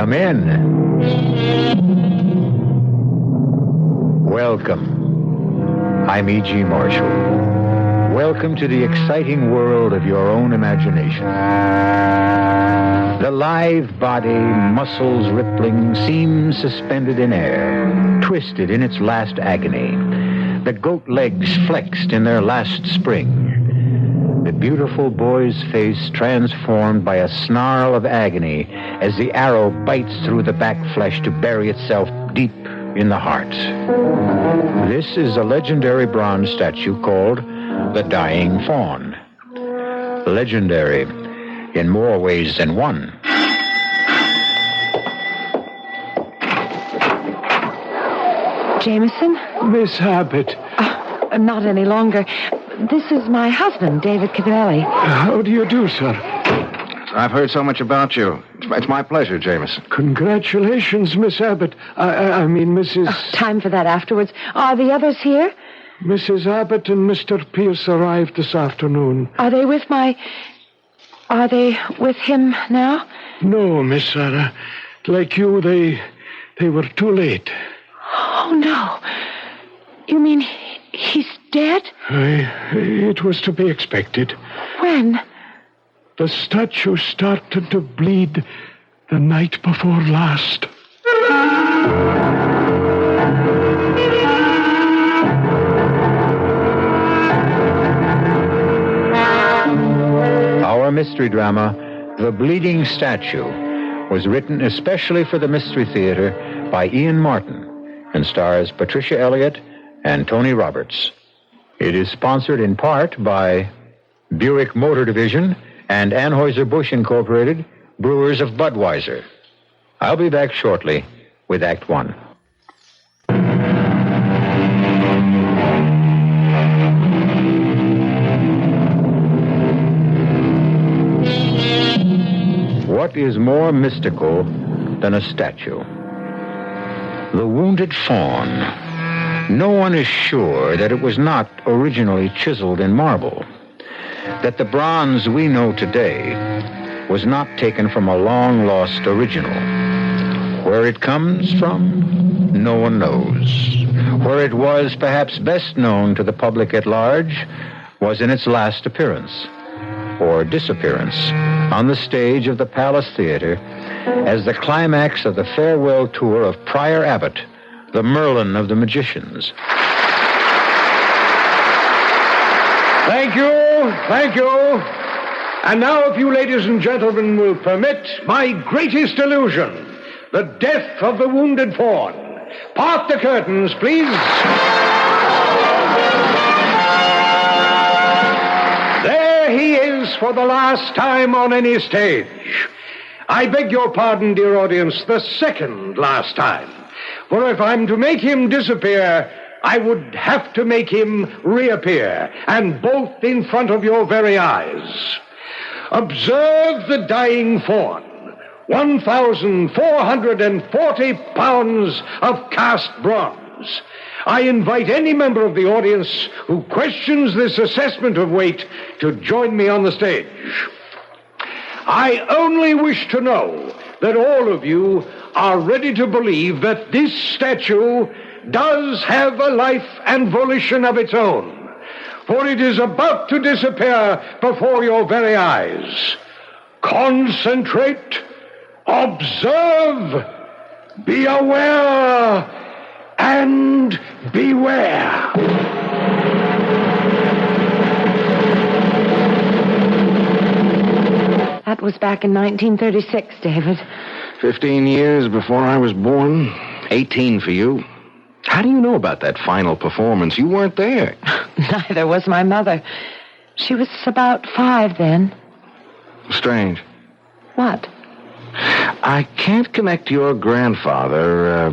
Come in. Welcome. I'm E.G. Marshall. Welcome to the exciting world of your own imagination. The lithe body, muscles rippling, seems suspended in air, twisted in its last agony. The goat legs flexed in their last spring. The beautiful boy's face transformed by a snarl of agony as the arrow bites through the back flesh to bury itself deep in the heart. This is a legendary bronze statue called the Dying Fawn. Legendary in more ways than one. Jameson? Miss Abbott. Not any longer. This is my husband, David Cavalli. How do you do, sir? I've heard so much about you. It's my pleasure, Jameson. Congratulations, Miss Abbott. I mean, Mrs... Time for that afterwards. Are the others here? Mrs. Abbott and Mr. Pierce arrived this afternoon. Are they with him now? No, Miss Sarah. Like you, they were too late. Oh, no. You mean he's dead? It was to be expected. When? The statue started to bleed the night before last. Our mystery drama, The Bleeding Statue, was written especially for the Mystery Theater by Ian Martin and stars Patricia Elliott and Tony Roberts. It is sponsored in part by Buick Motor Division and Anheuser-Busch Incorporated, brewers of Budweiser. I'll be back shortly with Act One. What is more mystical than a statue? The wounded fawn. No one is sure that it was not originally chiseled in marble, that the bronze we know today was not taken from a long-lost original. Where it comes from, no one knows. Where it was perhaps best known to the public at large was in its last appearance, or disappearance, on the stage of the Palace Theater as the climax of the farewell tour of Prior Abbott, the Merlin of the magicians. Thank you. And now, if you ladies and gentlemen will permit, my greatest illusion, the death of the wounded fawn. Part the curtains, please. There he is for the last time on any stage. I beg your pardon, dear audience, the second last time. For if I'm to make him disappear, I would have to make him reappear, and both in front of your very eyes. Observe the dying fawn. 1,440 pounds of cast bronze. I invite any member of the audience who questions this assessment of weight to join me on the stage. I only wish to know that all of you are ready to believe that this statue does have a life and volition of its own, for it is about to disappear before your very eyes. Concentrate, observe, be aware, and beware. That was back in 1936, David. 15 years before I was born. 18 for you. How do you know about that final performance? You weren't there. Neither was my mother. She was about 5 then. Strange. What? I can't connect your grandfather,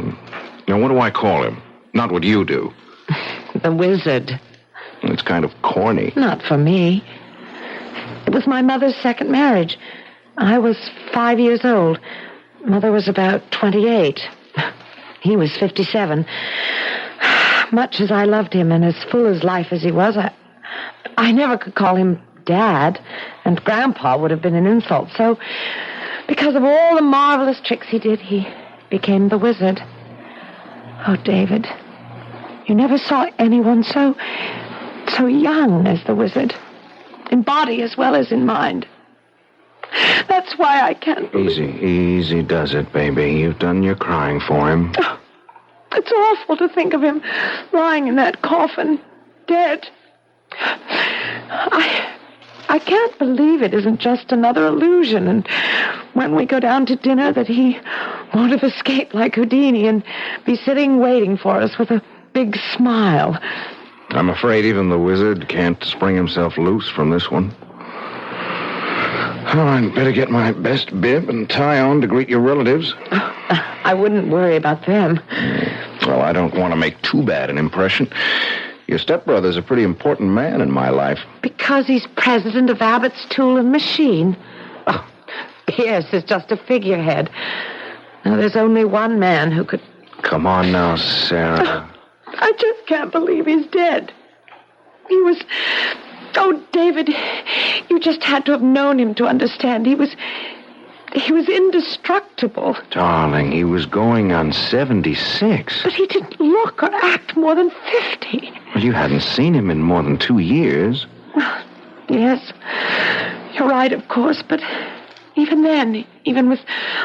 what do I call him? Not what you do. The wizard. It's kind of corny. Not for me. It was my mother's second marriage. I was 5 years old. Mother was about 28. He was 57. Much as I loved him and as full as life as he was, I never could call him Dad, and Grandpa would have been an insult. So Because of all the marvelous tricks he did, he became the wizard. Oh, David, you never saw anyone so young as the wizard. In body as well as in mind. That's why I can't believe... Easy does it, baby. You've done your crying for him. Oh, it's awful to think of him lying in that coffin, dead. I can't believe it isn't just another illusion, and when we go down to dinner that he won't have escaped like Houdini and be sitting waiting for us with a big smile. I'm afraid even the wizard can't spring himself loose from this one. Oh, I'd better get my best bib and tie on to greet your relatives. I wouldn't worry about them. Well, I don't want to make too bad an impression. Your stepbrother's a pretty important man in my life. Because he's president of Abbott's Tool and Machine. Oh, Pierce is just a figurehead. Now, there's only one man who could... Come on now, Sarah. I just can't believe he's dead. He was... Oh, David, you just had to have known him to understand. He was indestructible. Darling, he was going on 76. But he didn't look or act more than 50. Well, you hadn't seen him in more than 2 years. Well, yes, you're right, of course, but even then, even with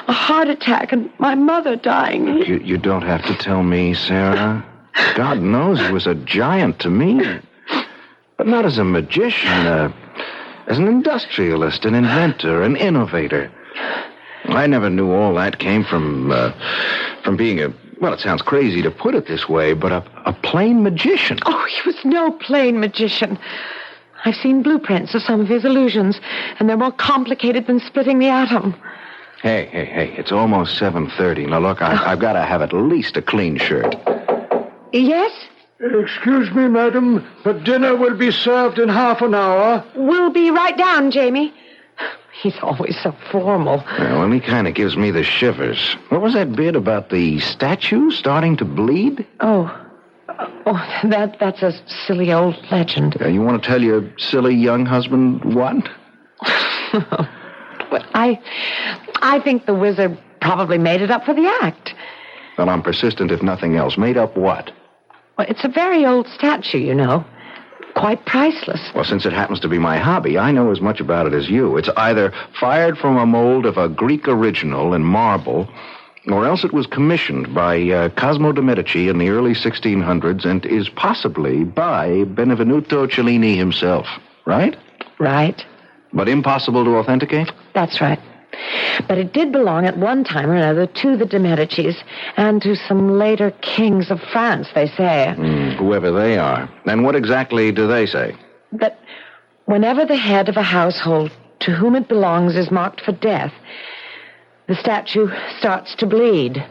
a heart attack and my mother dying... You don't have to tell me, Sarah. God knows he was a giant to me. But not as a magician, as an industrialist, an inventor, an innovator. I never knew all that came from being a... Well, it sounds crazy to put it this way, but a plain magician. Oh, he was no plain magician. I've seen blueprints of some of his illusions, and they're more complicated than splitting the atom. Hey, it's almost 7:30. Now, look, I've got to have at least a clean shirt. Yes? Excuse me, madam, but dinner will be served in half an hour. We'll be right down, Jamie. He's always so formal. Well, he kind of gives me the shivers. What was that bit about the statue starting to bleed? Oh, that's a silly old legend. You want to tell your silly young husband what? Well, I think the wizard probably made it up for the act. Well, I'm persistent if nothing else. Made up what? Well, it's a very old statue, you know. Quite priceless. Well, since it happens to be my hobby, I know as much about it as you. It's either fired from a mold of a Greek original in marble, or else it was commissioned by Cosimo de' Medici in the early 1600s and is possibly by Benvenuto Cellini himself. Right? Right. But impossible to authenticate? That's right. But it did belong at one time or another to the de' Medicis and to some later kings of France, they say. Whoever they are. And what exactly do they say? That whenever the head of a household to whom it belongs is marked for death, the statue starts to bleed.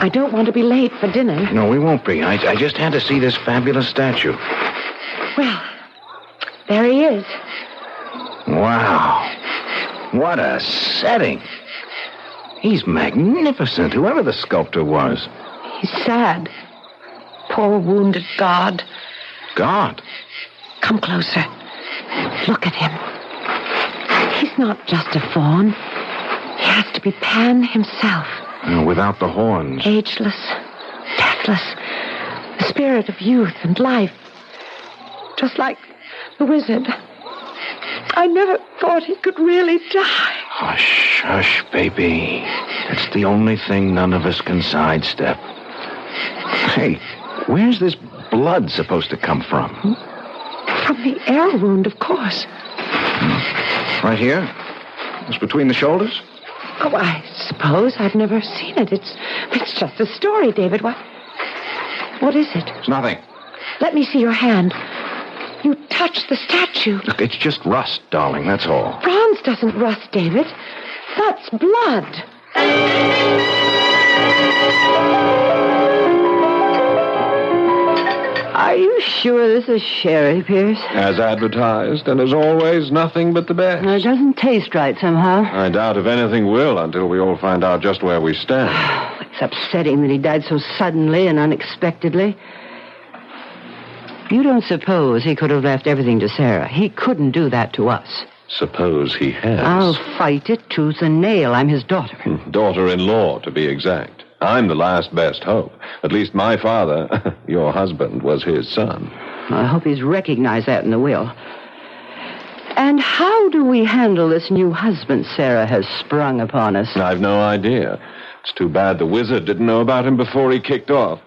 I don't want to be late for dinner. No, we won't be. I just had to see this fabulous statue. Well, there he is. Wow. What a setting. He's magnificent, whoever the sculptor was. He's sad. Poor wounded god. God? Come closer. Look at him. He's not just a faun. He has to be Pan himself. Without the horns. Ageless, deathless. The spirit of youth and life. Just like the wizard. I never thought he could really die. Hush, baby. It's the only thing none of us can sidestep. Hey, where's this blood supposed to come from? From the arrow wound, of course. Right here? It's between the shoulders? Oh, I suppose I've never seen it. It's just a story, David. What is it? It's nothing. Let me see your hand. You touched the statue. Look, it's just rust, darling, that's all. Bronze doesn't rust, David. That's blood. Are you sure this is sherry, Pierce? As advertised, and as always, nothing but the best. It doesn't taste right somehow. I doubt if anything will until we all find out just where we stand. It's upsetting that he died so suddenly and unexpectedly. You don't suppose he could have left everything to Sarah? He couldn't do that to us. Suppose he has. I'll fight it tooth and nail. I'm his daughter. Daughter-in-law, to be exact. I'm the last best hope. At least my father, your husband, was his son. I hope he's recognized that in the will. And how do we handle this new husband Sarah has sprung upon us? I've no idea. It's too bad the wizard didn't know about him before he kicked off.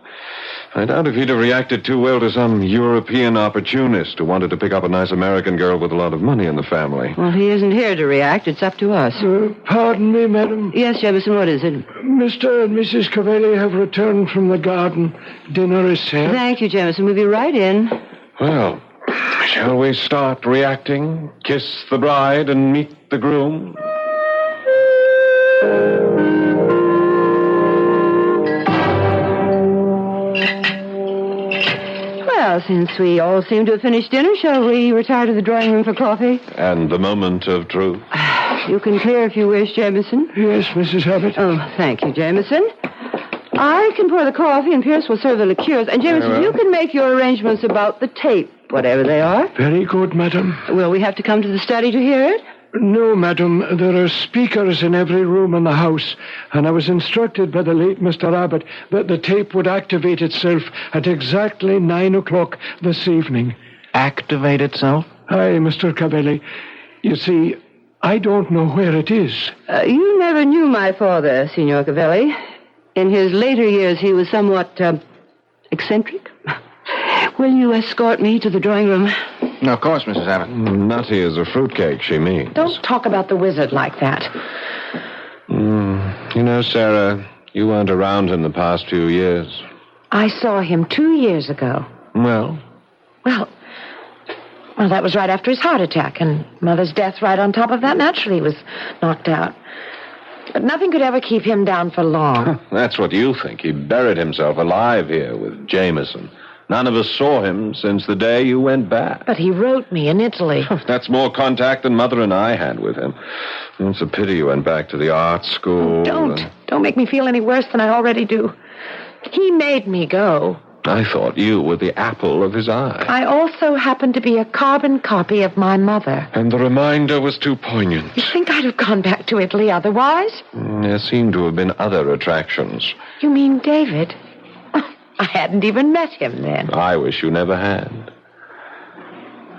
I doubt if he'd have reacted too well to some European opportunist who wanted to pick up a nice American girl with a lot of money in the family. Well, he isn't here to react. It's up to us. Pardon me, madam. Yes, Jefferson, what is it? Mr. and Mrs. Cavelli have returned from the garden. Dinner is served. Thank you, Jefferson. We'll be right in. Well, shall we start reacting? Kiss the bride and meet the groom? Well, since we all seem to have finished dinner, shall we retire to the drawing room for coffee? And the moment of truth? You can clear if you wish, Jameson. Yes, Mrs. Abbott. Oh, thank you, Jameson. I can pour the coffee, and Pierce will serve the liqueurs. And, Jameson, Very well. you can make your arrangements about the tape, whatever they are. Very good, madam. Will we have to come to the study to hear it? No, madam. There are speakers in every room in the house, and I was instructed by the late Mr. Abbott that the tape would activate itself at exactly 9 o'clock this evening. Activate itself? Aye, Mr. Cavelli. You see, I don't know where it is. You never knew my father, Signor Cavelli. In his later years, he was somewhat eccentric. Will you escort me to the drawing room? No, of course, Mrs. Abbott. Nutty as a fruitcake, she means. Don't talk about the wizard like that. You know, Sarah, you weren't around in the past few years. I saw him 2 years ago. Well, Well, that was right after his heart attack, and Mother's death right on top of that. Naturally, he was knocked out. But nothing could ever keep him down for long. that's what you think. He buried himself alive here with Jameson. None of us saw him since the day you went back. But he wrote me in Italy. That's more contact than Mother and I had with him. It's a pity you went back to the art school. Don't make me feel any worse than I already do. He made me go. I thought you were the apple of his eye. I also happen to be a carbon copy of my mother. And the reminder was too poignant. You think I'd have gone back to Italy otherwise? There seemed to have been other attractions. You mean David? I hadn't even met him then. I wish you never had.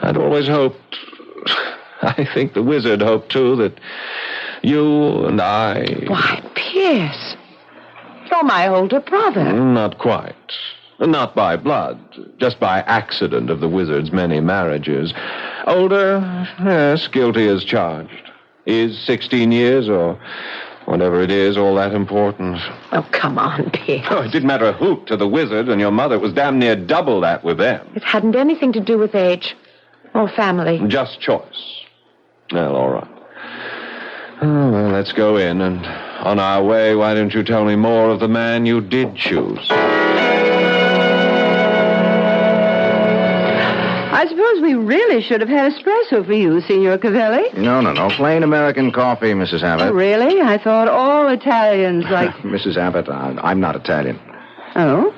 I'd always hoped... I think the wizard hoped, too, that you and I... Why, Pierce, you're my older brother. Not quite. Not by blood. Just by accident of the wizard's many marriages. Older, yes, guilty as charged. Is 16 years or whatever it is all that important? Oh, come on, Pierce. Oh, it didn't matter a hoot to the wizard and your mother. It was damn near double that with them. It hadn't anything to do with age or family. Just choice. Well, all right. Oh, well, let's go in, and on our way, why don't you tell me more of the man you did choose? I suppose we really should have had espresso for you, Signor Cavelli. No. Plain American coffee, Mrs. Abbott. Really? I thought all Italians like... Mrs. Abbott, I'm not Italian. Oh?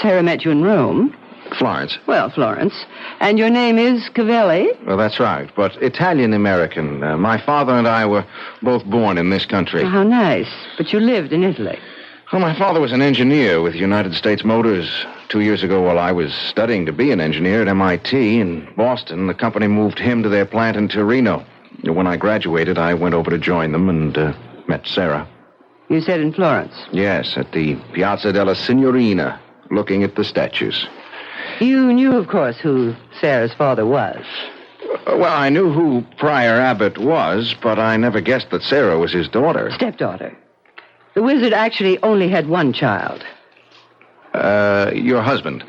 Sarah met you in Rome. Florence. Well, Florence. And your name is Cavelli? Well, that's right, but Italian-American. My father and I were both born in this country. Oh, how nice. But you lived in Italy. Well, my father was an engineer with United States Motors. 2 years ago, while I was studying to be an engineer at MIT in Boston, the company moved him to their plant in Torino. When I graduated, I went over to join them and met Sarah. You said in Florence? Yes, at the Piazza della Signorina, looking at the statues. You knew, of course, who Sarah's father was. Well, I knew who Prior Abbott was, but I never guessed that Sarah was his daughter. Stepdaughter. The wizard actually only had one child. Your husband,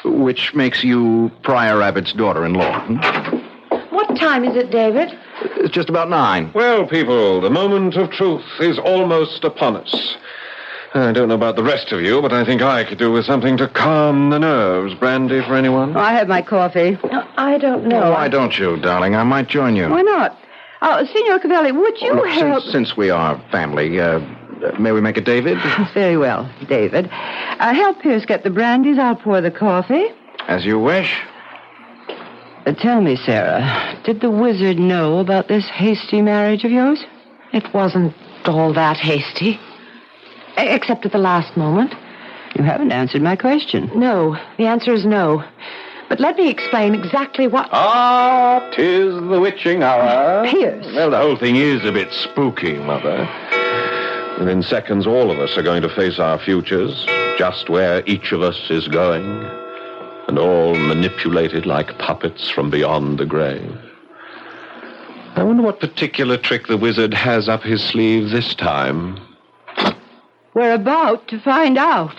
which makes you Prior Abbott's daughter-in-law. What time is it, David? It's just about 9. Well, people, the moment of truth is almost upon us. I don't know about the rest of you, but I think I could do with something to calm the nerves. Brandy for anyone? I have my coffee. I don't know. Why don't you, darling? I might join you. Why not? Signor Cavelli, would you help... Since we are family, may we make it David? Very well, David. Help Pierce get the brandies. I'll pour the coffee. As you wish. Tell me, Sarah, did the wizard know about this hasty marriage of yours? It wasn't all that hasty. Except at the last moment. You haven't answered my question. No, the answer is no. But let me explain exactly what... Ah, 'tis the witching hour. Pierce. Well, the whole thing is a bit spooky, Mother. Within seconds, all of us are going to face our futures, just where each of us is going, and all manipulated like puppets from beyond the grave. I wonder what particular trick the wizard has up his sleeve this time. We're about to find out.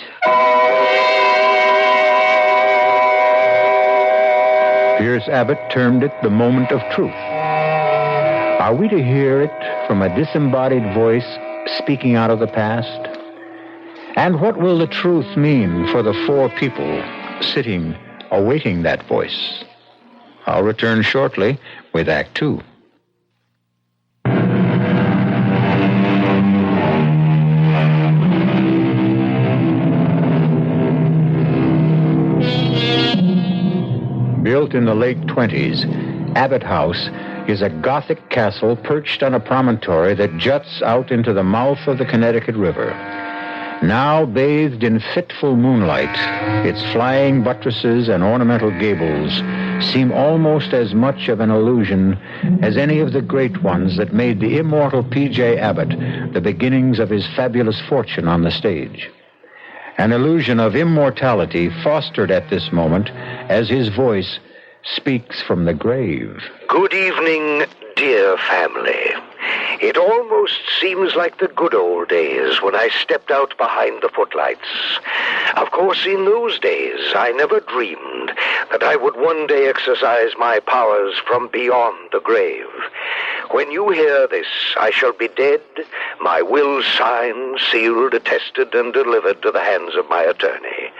Prior Abbott termed it the moment of truth. Are we to hear it from a disembodied voice speaking out of the past? And what will the truth mean for the four people sitting, awaiting that voice? I'll return shortly with Act Two. Built in the late 20s, Abbott House is a Gothic castle perched on a promontory that juts out into the mouth of the Connecticut River. Now bathed in fitful moonlight, its flying buttresses and ornamental gables seem almost as much of an illusion as any of the great ones that made the immortal P.J. Abbott the beginnings of his fabulous fortune on the stage. An illusion of immortality fostered at this moment as his voice speaks from the grave. Good evening, dear family. It almost seems like the good old days when I stepped out behind the footlights. Of course, in those days, I never dreamed that I would one day exercise my powers from beyond the grave. When you hear this, I shall be dead, my will signed, sealed, attested, and delivered to the hands of my attorney.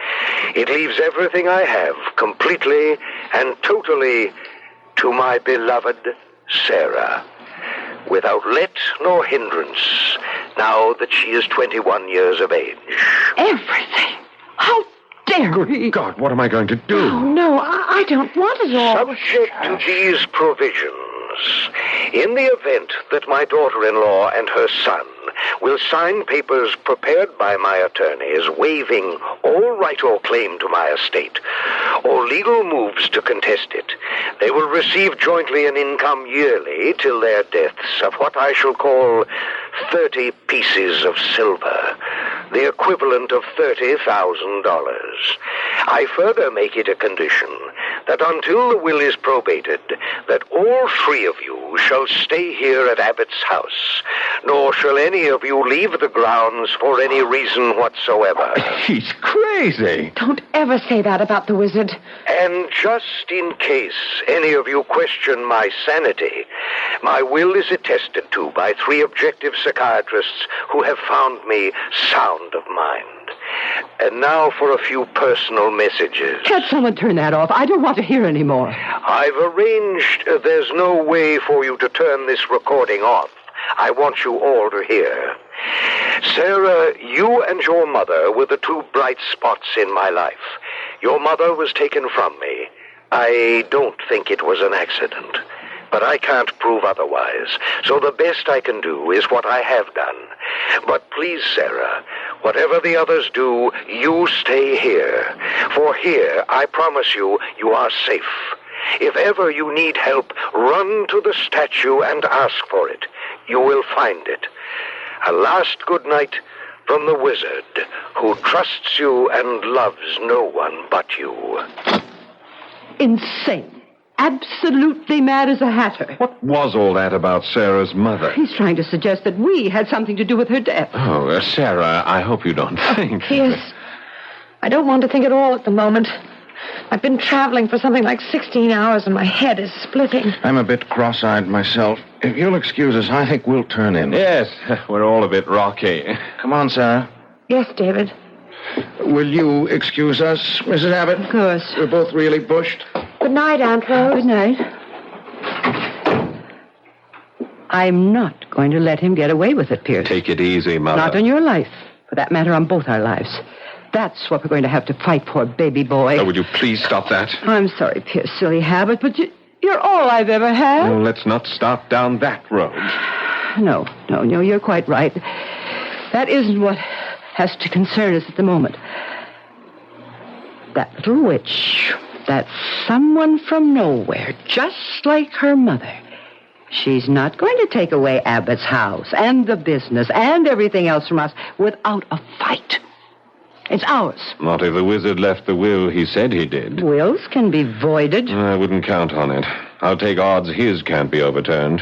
It leaves everything I have completely and totally to my beloved Sarah, without let nor hindrance, now that she is 21 years of age. Everything. How dare he? Good God, what am I going to do? Oh, no, I don't want it all. Subject to these provisions, in the event that my daughter-in-law and her son will sign papers prepared by my attorneys waiving all right or claim to my estate, or legal moves to contest it, they will receive jointly an income yearly till their deaths of what I shall call 30 pieces of silver, the equivalent of $30,000. I further make it a condition that until the will is probated, that all three of you shall stay here at Abbott's house, nor shall any of you leave the grounds for any reason whatsoever. He's crazy. Don't ever say that about the wizard. And just in case any of you question my sanity, my will is attested to by 3 objective psychiatrists who have found me sound of mind. And now for a few personal messages. Can't someone turn that off? I don't want to hear any more. I've arranged there's no way for you to turn this recording off. I want you all to hear. Sarah, you and your mother were the 2 bright spots in my life. Your mother was taken from me. I don't think it was an accident, but I can't prove otherwise. So the best I can do is what I have done. But please, Sarah, whatever the others do, you stay here. For here, I promise you, you are safe. If ever you need help, run to the statue and ask for it. You will find it. A last good night from the wizard, who trusts you and loves no one but you. Insane. Absolutely mad as a hatter. What was all that about Sarah's mother? He's trying to suggest that we had something to do with her death. Oh, Sarah, I hope you don't think... Pierce, I don't want to think at all at the moment. I've been traveling for something like 16 hours and my head is splitting. I'm a bit cross-eyed myself. If you'll excuse us, I think we'll turn in. Yes, we're all a bit rocky. Come on, Sarah. Yes, David. Will you excuse us, Mrs. Abbott? Of course. We're both really bushed. Good night, Aunt Rose. Good night. I'm not going to let him get away with it, Pierce. Take it easy, Mother. Not on your life. For that matter, on both our lives. That's what we're going to have to fight for, baby boy. Oh, would you please stop that? I'm sorry, Pierce, silly habit, but you're all I've ever had. Well, let's not start down that road. No, you're quite right. That isn't what has to concern us at the moment. That little witch, that someone from nowhere, just like her mother. She's not going to take away Abbott's house and the business and everything else from us without a fight. It's ours. Not if the wizard left the will he said he did. Wills can be voided. I wouldn't count on it. I'll take odds his can't be overturned.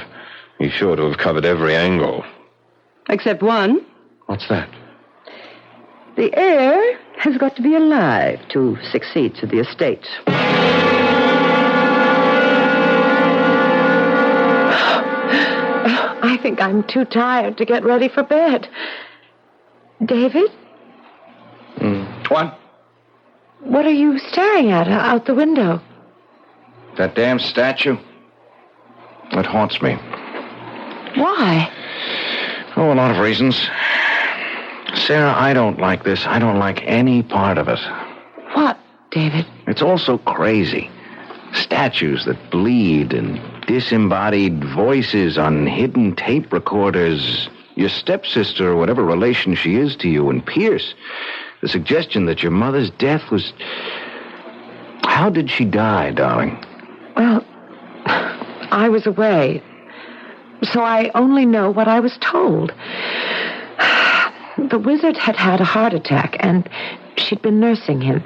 He's sure to have covered every angle. Except one. What's that? The heir has got to be alive to succeed to the estate. I think I'm too tired to get ready for bed. David? What? What are you staring at out the window? That damn statue? It haunts me. Why? Oh, a lot of reasons. Sarah, I don't like this. I don't like any part of it. What, David? It's all so crazy. Statues that bleed and disembodied voices on hidden tape recorders. Your stepsister, or whatever relation she is to you, and Pierce. The suggestion that your mother's death was... How did she die, darling? Well, I was away, so I only know what I was told. The wizard had had a heart attack, and she'd been nursing him.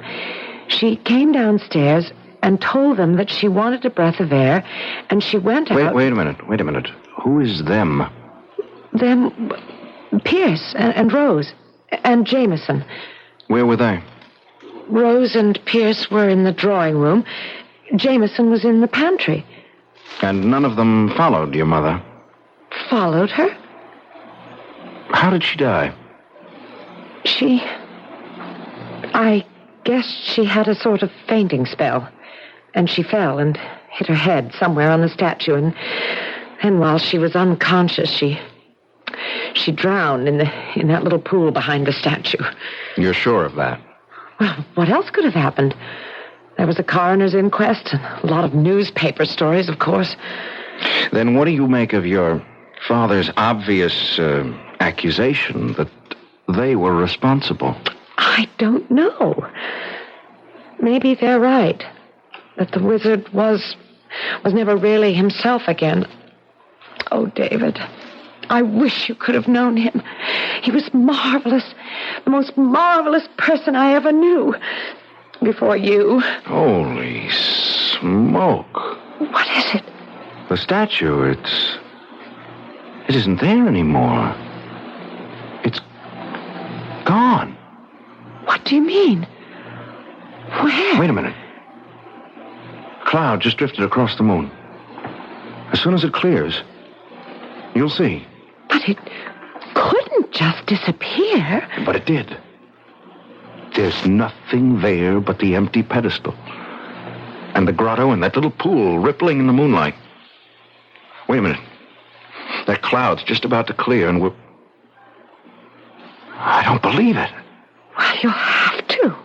She came downstairs and told them that she wanted a breath of air, and she went out... Wait a minute. Who is them? Them... Pierce and Rose and Jameson. Where were they? Rose and Pierce were in the drawing room. Jameson was in the pantry. And none of them followed your mother? Followed her? How did she die? I guess she had a sort of fainting spell. And she fell and hit her head somewhere on the statue. And while she was unconscious, she drowned in that little pool behind the statue. You're sure of that? Well, what else could have happened? There was a coroner's inquest and a lot of newspaper stories, of course. Then what do you make of your father's obvious accusation that they were responsible? I don't know. Maybe they're right. That the wizard was never really himself again. Oh, David, I wish you could have known him. He was marvelous. The most marvelous person I ever knew. Before you. Holy smoke. What is it? The statue, it isn't there anymore. It's gone. What do you mean? Where? Wait a minute. A cloud just drifted across the moon. As soon as it clears, you'll see. But it couldn't just disappear. But it did. There's nothing there but the empty pedestal. And the grotto and that little pool rippling in the moonlight. Wait a minute. That cloud's just about to clear and we're... I don't believe it. Well, you'll have to.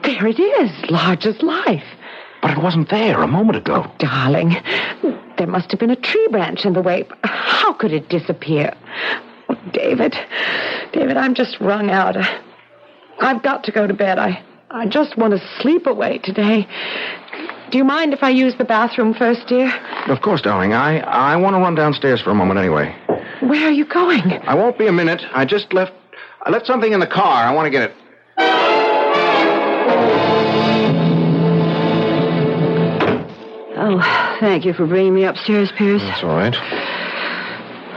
There it is, large as life. But it wasn't there a moment ago. Oh, darling, there must have been a tree branch in the way. How could it disappear? Oh, David, I'm just wrung out. I've got to go to bed. I just want to sleep away today. Do you mind if I use the bathroom first, dear? Of course, darling. I want to run downstairs for a moment anyway. Where are you going? I won't be a minute. I left something in the car. I want to get it. Oh, thank you for bringing me upstairs, Pierce. That's all right.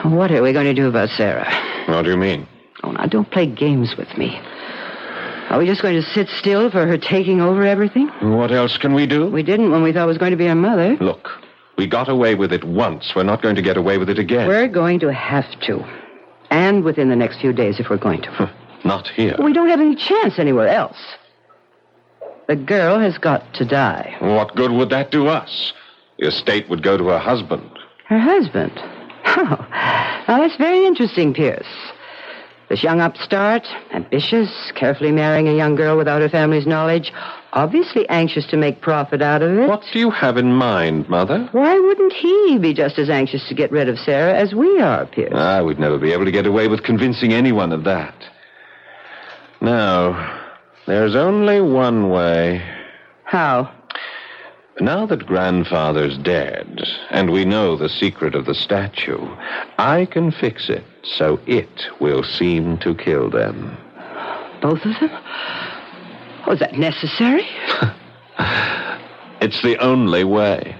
What are we going to do about Sarah? What do you mean? Oh, now, don't play games with me. Are we just going to sit still for her taking over everything? What else can we do? We didn't when we thought it was going to be her mother. Look, we got away with it once. We're not going to get away with it again. We're going to have to. And within the next few days if we're going to. Not here. We don't have any chance anywhere else. The girl has got to die. What good would that do us? The estate would go to her husband. Her husband? Oh, now that's very interesting, Pierce. This young upstart, ambitious, carefully marrying a young girl without her family's knowledge, obviously anxious to make profit out of it. What do you have in mind, Mother? Why wouldn't he be just as anxious to get rid of Sarah as we are, Pierce? We'd never be able to get away with convincing anyone of that. Now, there's only one way. How? Now that Grandfather's dead, and we know the secret of the statue, I can fix it so it will seem to kill them. Both of them? Oh, is that necessary? It's the only way.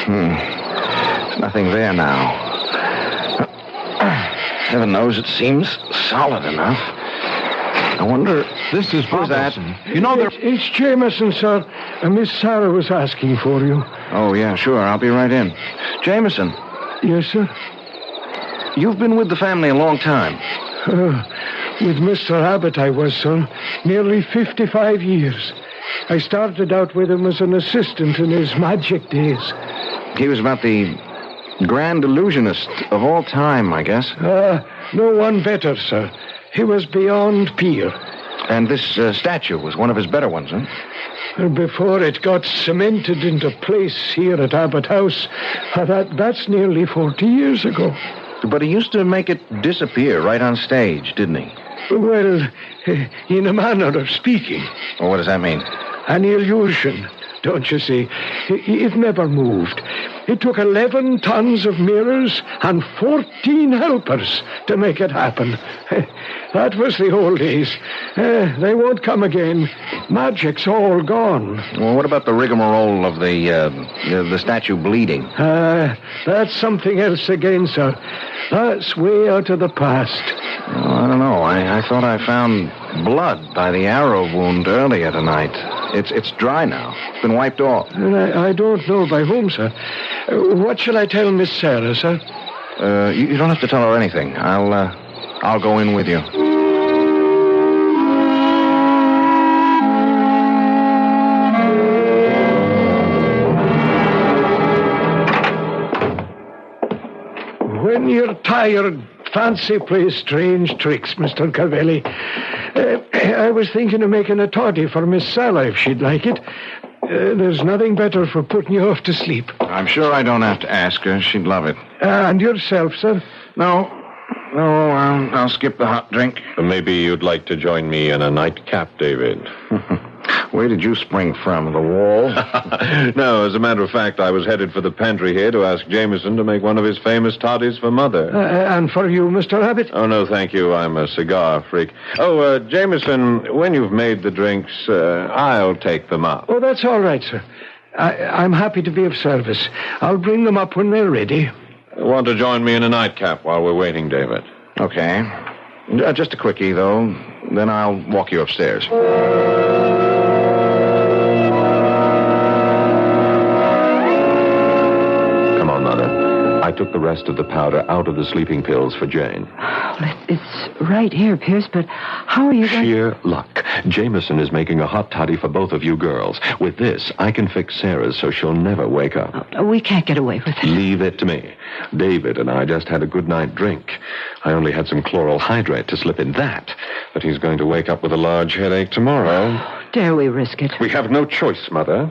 There's nothing there now. Heaven knows it seems solid enough. I wonder... This is Who's that? You know, it's Jameson, sir. And Miss Sarah was asking for you. Oh, yeah, sure. I'll be right in. Jameson, Yes, sir. you've been with the family a long time. With Mr. Abbott, I was, sir. Nearly 55 years. I started out with him as an assistant in his magic days. He was about the grand illusionist of all time, I guess. No one better, sir. He was beyond peer. And this statue was one of his better ones, huh? Before it got cemented into place here at Abbott House, that's nearly 40 years ago. But he used to make it disappear right on stage, didn't he? Well, in a manner of speaking. Well, what does that mean? An illusion, don't you see? It never moved. It took 11 tons of mirrors and 14 helpers to make it happen. That was the old days. They won't come again. Magic's all gone. Well, what about the rigmarole of the statue bleeding? That's something else again, sir. That's way out of the past. Well, I don't know. I thought I found blood by the arrow wound earlier tonight. It's dry now. It's been wiped off. I don't know by whom, sir. What shall I tell Miss Sarah, sir? You don't have to tell her anything. I'll go in with you. When you're tired, fancy plays strange tricks, Mr. Cavelli. I was thinking of making a toddy for Miss Sarah if she'd like it. There's nothing better for putting you off to sleep. I'm sure I don't have to ask her. She'd love it. And yourself, sir? No, I'll skip the hot drink. Maybe you'd like to join me in a nightcap, David. Where did you spring from? The wall? No, as a matter of fact, I was headed for the pantry here to ask Jameson to make one of his famous toddies for Mother. And for you, Mr. Abbott? Oh, no, thank you. I'm a cigar freak. Oh, Jameson, when you've made the drinks, I'll take them up. Oh, that's all right, sir. I'm happy to be of service. I'll bring them up when they're ready. Want to join me in a nightcap while we're waiting, David? Okay. Just a quickie, though. Then I'll walk you upstairs. I took the rest of the powder out of the sleeping pills for Jane. It's right here, Pierce, but how are you going... Sheer luck. Jameson is making a hot toddy for both of you girls. With this, I can fix Sarah's so she'll never wake up. We can't get away with it. Leave it to me. David and I just had a good night drink. I only had some chloral hydrate to slip in that, but he's going to wake up with a large headache tomorrow. Dare we risk it? We have no choice, Mother.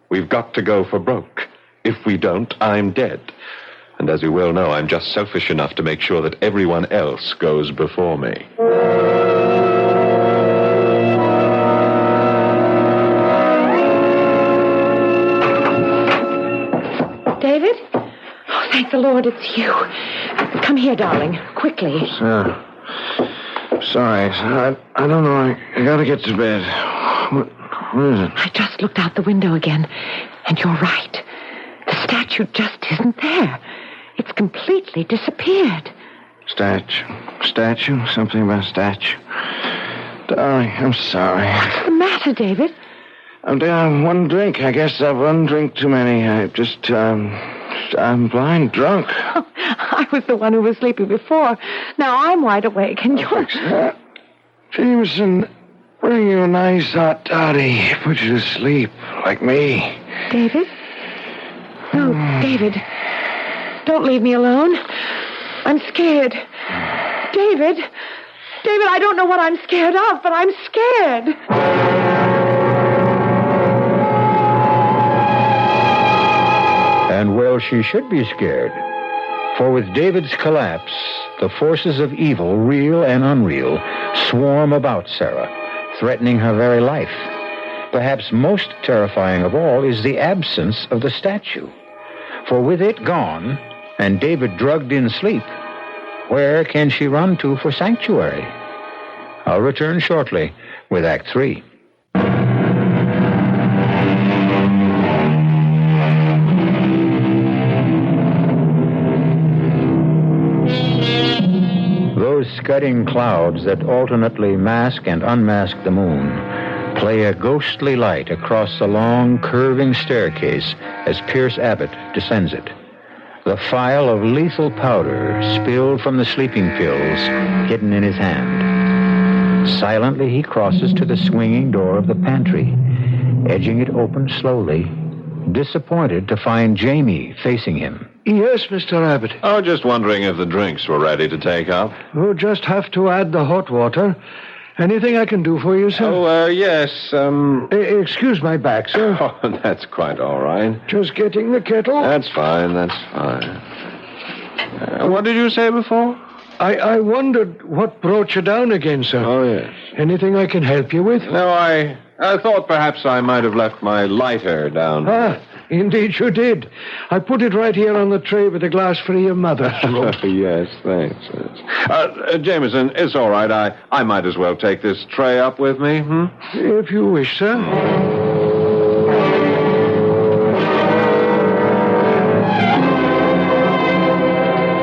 We've got to go for broke. If we don't, I'm dead. And as you well know, I'm just selfish enough to make sure that everyone else goes before me. David? Oh, thank the Lord it's you. Come here, darling. Quickly. Sorry. I don't know. I gotta get to bed. What is it? I just looked out the window again, and you're right. The statue just isn't there. It's completely disappeared. Statue? Something about statue. Darling, I'm sorry. What's the matter, David? I'm down one drink. I guess I've one drink too many. I'm blind drunk. Oh, I was the one who was sleeping before. Now I'm wide awake, and you're... Jameson, bring you a nice hot toddy. Put you to sleep, like me. David? No, David. Don't leave me alone. I'm scared. David. David, I don't know what I'm scared of, but I'm scared. And well, she should be scared. For with David's collapse, the forces of evil, real and unreal, swarm about Sarah, threatening her very life. Perhaps most terrifying of all is the absence of the statue. For with it gone, and David drugged in sleep, where can she run to for sanctuary? I'll return shortly with Act 3. Those scudding clouds that alternately mask and unmask the moon play a ghostly light across the long, curving staircase as Prior Abbott descends it. The phial of lethal powder spilled from the sleeping pills hidden in his hand. Silently, he crosses to the swinging door of the pantry, edging it open slowly, disappointed to find Jamie facing him. Yes, Mr. Abbott. Oh, just wondering if the drinks were ready to take up. We'll just have to add the hot water. Anything I can do for you, sir? Oh, yes, Excuse my back, sir. Oh, that's quite all right. Just getting the kettle. That's fine. What did you say before? I wondered what brought you down again, sir. Oh, yes. Anything I can help you with? No, I thought perhaps I might have left my lighter down. Ah, indeed you did. I put it right here on the tray with a glass for your mother. Yes, thanks. Jameson, it's all right. I might as well take this tray up with me, If you wish, sir.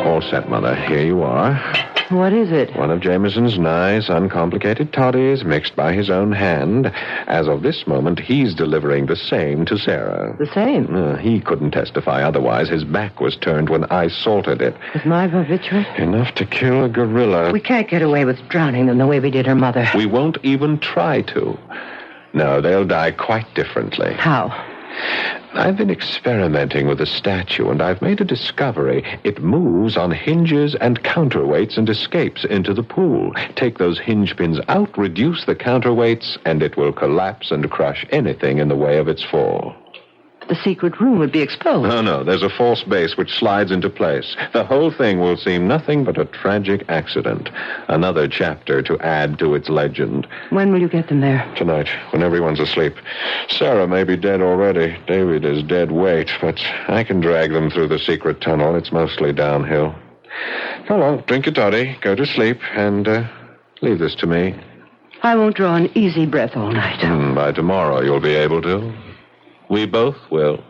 All set, Mother. Here you are. What is it? One of Jameson's nice, uncomplicated toddies mixed by his own hand. As of this moment, he's delivering the same to Sarah. The same? He couldn't testify otherwise. His back was turned when I salted it. With my barbiturate? Enough to kill a gorilla. We can't get away with drowning them the way we did her mother. We won't even try to. No, they'll die quite differently. How? I've been experimenting with the statue, and I've made a discovery. It moves on hinges and counterweights and escapes into the pool. Take those hinge pins out, reduce the counterweights, and it will collapse and crush anything in the way of its fall. The secret room would be exposed. No, there's a false base which slides into place. The whole thing will seem nothing but a tragic accident. Another chapter to add to its legend. When will you get them there? Tonight, when everyone's asleep. Sarah may be dead already. David is dead weight, but I can drag them through the secret tunnel. It's mostly downhill. Come on, drink your toddy, go to sleep, and leave this to me. I won't draw an easy breath all night. By tomorrow, you'll be able to. We both will.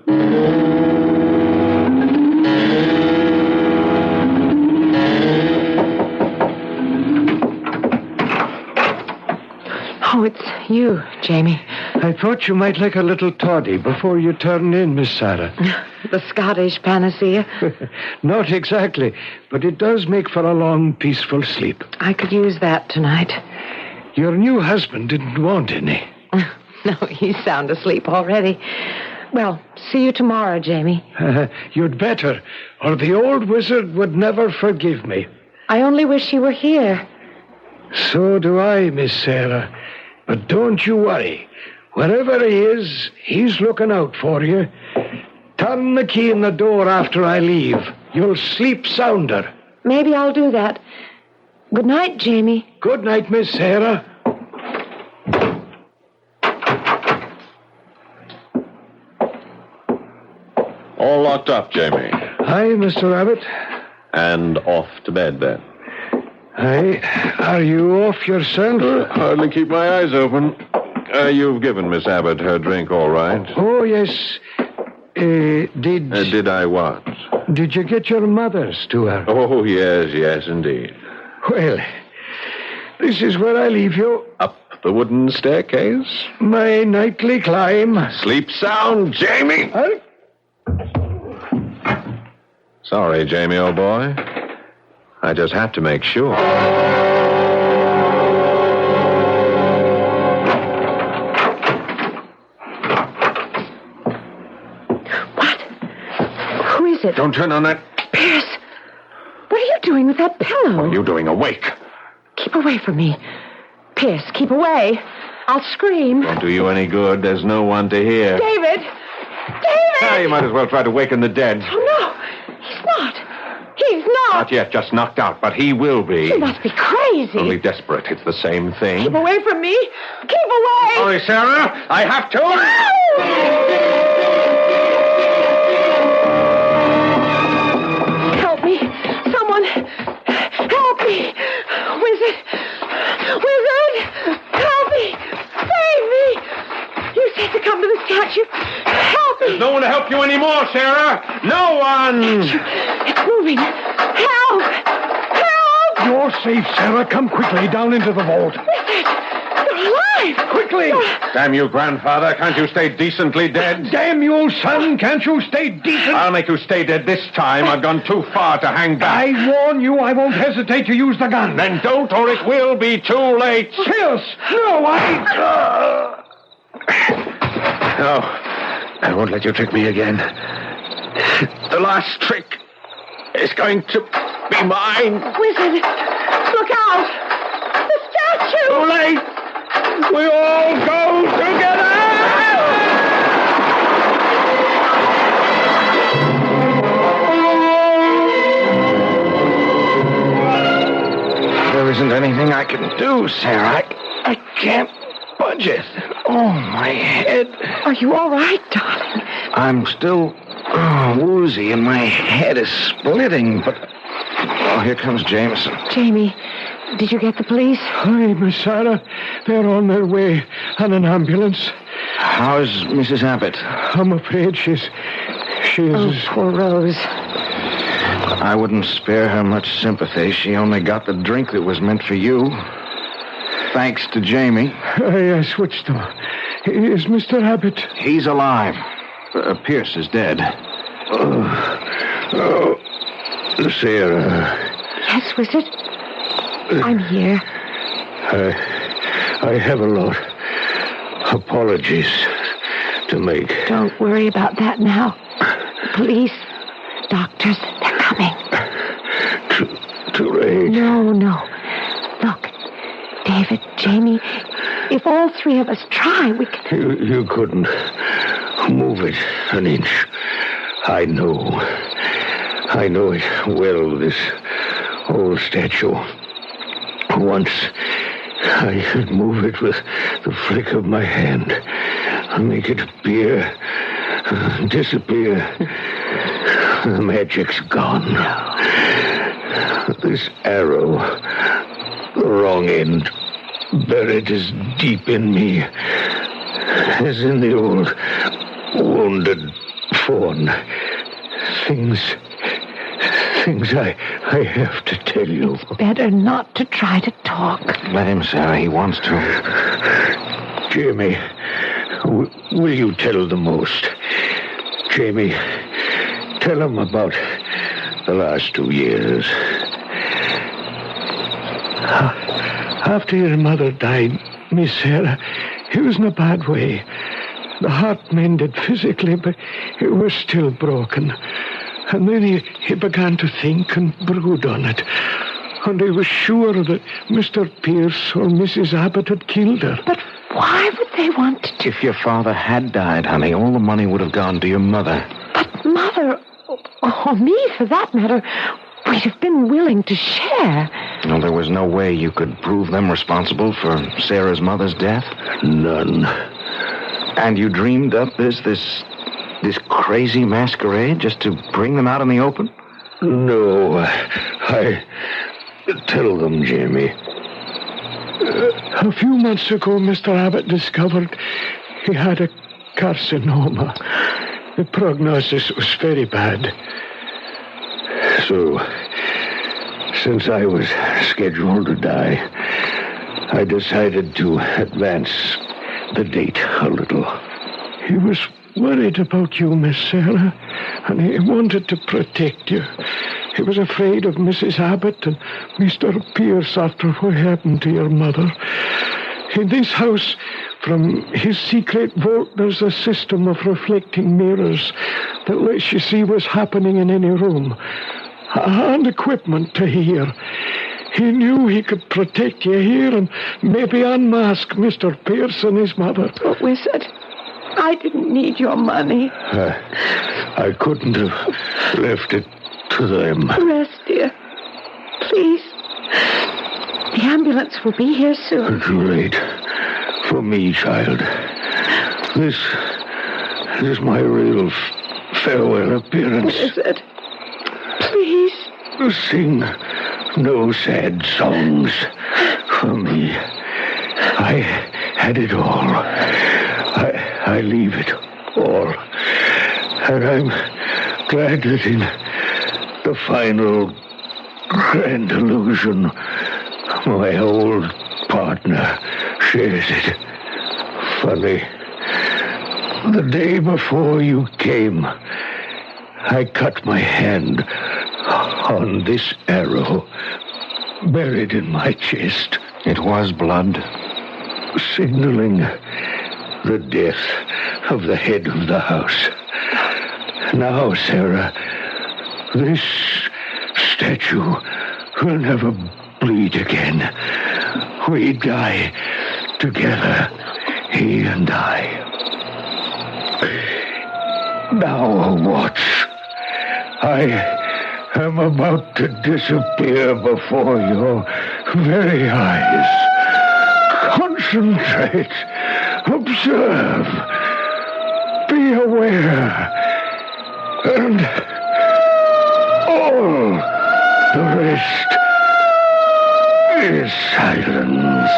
Oh, it's you, Jamie. I thought you might like a little toddy before you turn in, Miss Sarah. The Scottish panacea. Not exactly, but it does make for a long, peaceful sleep. I could use that tonight. Your new husband didn't want any. No, he's sound asleep already. Well, see you tomorrow, Jamie. You'd better, or the old wizard would never forgive me. I only wish he were here. So do I, Miss Sarah. But don't you worry. Wherever he is, he's looking out for you. Turn the key in the door after I leave. You'll sleep sounder. Maybe I'll do that. Good night, Jamie. Good night, Miss Sarah. All locked up, Jamie. Hi, Mr. Abbott. And off to bed, then. Hi. Are you off yourself? Hardly keep my eyes open. You've given Miss Abbott her drink, all right? Oh, yes. Did I what? Did you get your mother's to her? Oh, yes, indeed. Well, this is where I leave you. Up the wooden staircase? My nightly climb. Sleep sound, Jamie! Huh? Sorry, Jamie, old boy. I just have to make sure. it? Don't turn on that. Pierce, what are you doing with that pillow? What are you doing awake? Keep away from me. Pierce, keep away. I'll scream. Won't do you any good. There's no one to hear. David! David! You might as well try to waken the dead. Oh, no. He's not. He's not. Not yet, just knocked out, but he will be. You must be crazy. Only desperate. It's the same thing. Keep away from me. Keep away. Sorry, Sarah. I have to. Help me. Someone. Help me. Wizard. Help me. Save me. You said to come to the statue. Help me. There's no one to help you anymore, Sarah. No one. It's moving. Help. Help. You're safe, Sarah. Come quickly down into the vault. You're alive. Quickly. Damn you, grandfather. Can't you stay decently dead? Damn you, son. Can't you stay decent? I'll make you stay dead this time. I've gone too far to hang back. I warn you, I won't hesitate to use the gun. Then don't, or it will be too late. Pierce! No, No, I won't let you trick me again. The last trick is going to be mine. Wizard, look out. The statue. Too late. We all go together. There isn't anything I can do, Sarah. I can't budge it. Oh, my head. Are you all right, darling? I'm still woozy and my head is splitting, but... Oh, here comes Jameson. Jamie, did you get the police? Hi, Miss Sarah. They're on their way on an ambulance. How's Mrs. Abbott? I'm afraid she's... Oh, poor Rose. I wouldn't spare her much sympathy. She only got the drink that was meant for you. Thanks to Jamie. I switched them. Is Mr. Abbott? He's alive. Pierce is dead. Sarah. Yes, Wizard? I'm here. I have a lot. Apologies to make. Don't worry about that now. Police, doctors, they're coming. Too late. No. Look, David, Jamie, if all three of us try, we can... You couldn't move it an inch. I know it well, this old statue. Once I could move it with the flick of my hand. Make it appear, disappear. The magic's gone. This arrow, the wrong end, buried as deep in me as in the old wounded fawn. Things I have to tell you. It's better not to try to talk. Let him, Sarah. He wants to. Jamie, will you tell the most? Jamie, tell him about the last 2 years. After your mother died, Miss Sarah, it was in a bad way. The heart mended physically, but it was still broken. And then he began to think and brood on it. And he was sure that Mr. Pierce or Mrs. Abbott had killed her. But why would they want to... If your father had died, honey, all the money would have gone to your mother. But Mother, or me for that matter, we'd have been willing to share. No, there was no way you could prove them responsible for Sarah's mother's death? None. And you dreamed up this crazy masquerade just to bring them out in the open? No, I tell them, Jamie. A few months ago, Mr. Abbott discovered he had a carcinoma. The prognosis was very bad. So, since I was scheduled to die, I decided to advance the date a little. He was worried about you, Miss Sarah, and he wanted to protect you. He was afraid of Mrs. Abbott and Mr. Pierce after what happened to your mother. In this house, from his secret vault, there's a system of reflecting mirrors unless you see what's happening in any room. And equipment to hear. He knew he could protect you here and maybe unmask Mr. Pierce and his mother. But Wizard, I didn't need your money. I couldn't have left it to them. Rest, dear. Please. The ambulance will be here soon. Too late for me, child. This is my real farewell appearance. Wizard, please. Sing no sad songs for me. I had it all. I leave it all. And I'm glad that in the final grand illusion, my old partner shares it. Funny. The day before you came, I cut my hand on this arrow buried in my chest. It was blood. Signaling the death of the head of the house. Now, Sarah, this statue will never bleed again. We die together, he and I. Now watch. I am about to disappear before your very eyes. Concentrate. Observe. Be aware. And all the rest is silence.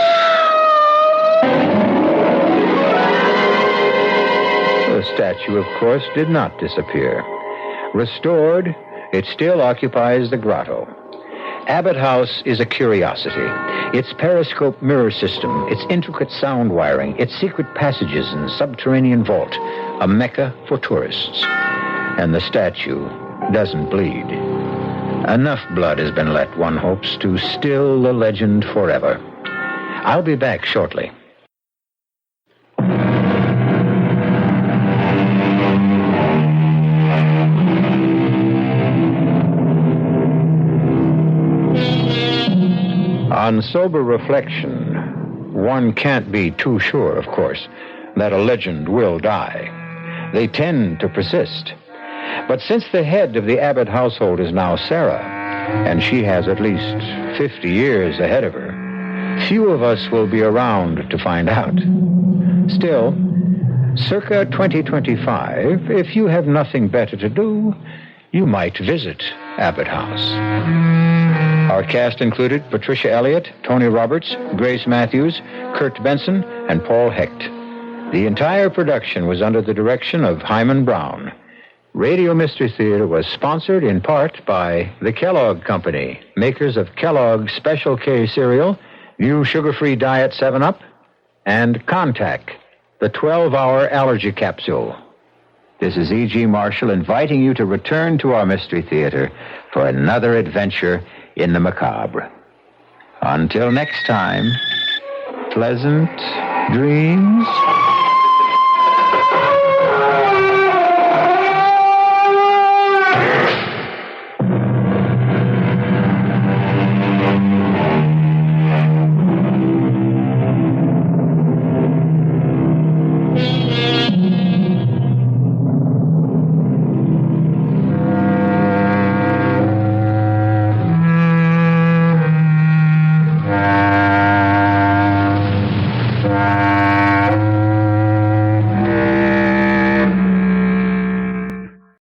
The statue, of course, did not disappear. Restored, it still occupies the grotto. Abbott House is a curiosity. Its periscope mirror system, its intricate sound wiring, its secret passages and subterranean vault, a mecca for tourists. And the statue doesn't bleed. Enough blood has been let, one hopes, to still the legend forever. I'll be back shortly. On sober reflection, one can't be too sure, of course, that a legend will die. They tend to persist. But since the head of the Abbott household is now Sarah, and she has at least 50 years ahead of her, few of us will be around to find out. Still, circa 2025, if you have nothing better to do, you might visit Abbott House. Our cast included Patricia Elliott, Tony Roberts, Grace Matthews, Kurt Benson, and Paul Hecht. The entire production was under the direction of Hyman Brown. Radio Mystery Theater was sponsored in part by the Kellogg Company, makers of Kellogg's Special K cereal, new sugar-free diet 7-Up, and Contact, the 12-hour allergy capsule. This is E.G. Marshall inviting you to return to our Mystery Theater for another adventure in the macabre. Until next time, pleasant dreams.